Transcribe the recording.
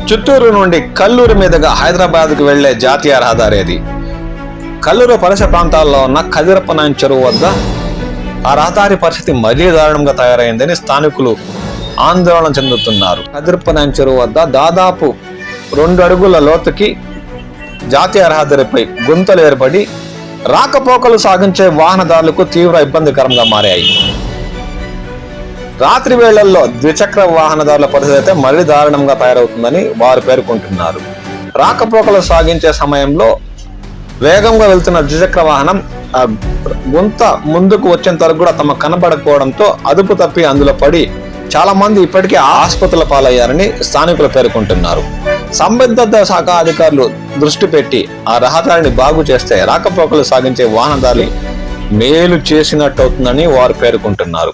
చిత్తూరు నుండి కల్లూరు మీదుగా హైదరాబాద్కు వెళ్లే జాతీయ రహదారి అది. కల్లూరు పరిసర ప్రాంతాల్లో ఉన్న కదిరపనాయన చెరువు వద్ద ఆ రహదారి పరిస్థితి మరీ దారుణంగా తయారైందని స్థానికులు ఆందోళన చెందుతున్నారు. కదిరపనాయన చెరువు వద్ద దాదాపు 2 అడుగుల లోతుకి జాతీయ రహదారిపై గుంతలు ఏర్పడి రాకపోకలు సాగించే వాహనదారులకు తీవ్ర ఇబ్బందికరంగా మారాయి. రాత్రి వేళల్లో ద్విచక్ర వాహనదారుల పరిస్థితి అయితే మరీ దారుణంగా తయారవుతుందని వారు పేర్కొంటున్నారు. రాకపోకలు సాగించే సమయంలో వేగంగా వెళ్తున్న ద్విచక్ర వాహనం గుంత ముందుకు వచ్చేంత వరకు కూడా తమ కనబడకపోవడంతో అదుపు తప్పి అందులో పడి చాలా మంది ఇప్పటికే ఆసుపత్రుల పాలయ్యారని స్థానికులు పేర్కొంటున్నారు. సంబంధిత శాఖ అధికారులు దృష్టి పెట్టి ఆ రహదారిని బాగు చేస్తే రాకపోకలు సాగించే వాహనదారులు మేలు చేసినట్టు అవుతుందని వారు పేర్కొంటున్నారు.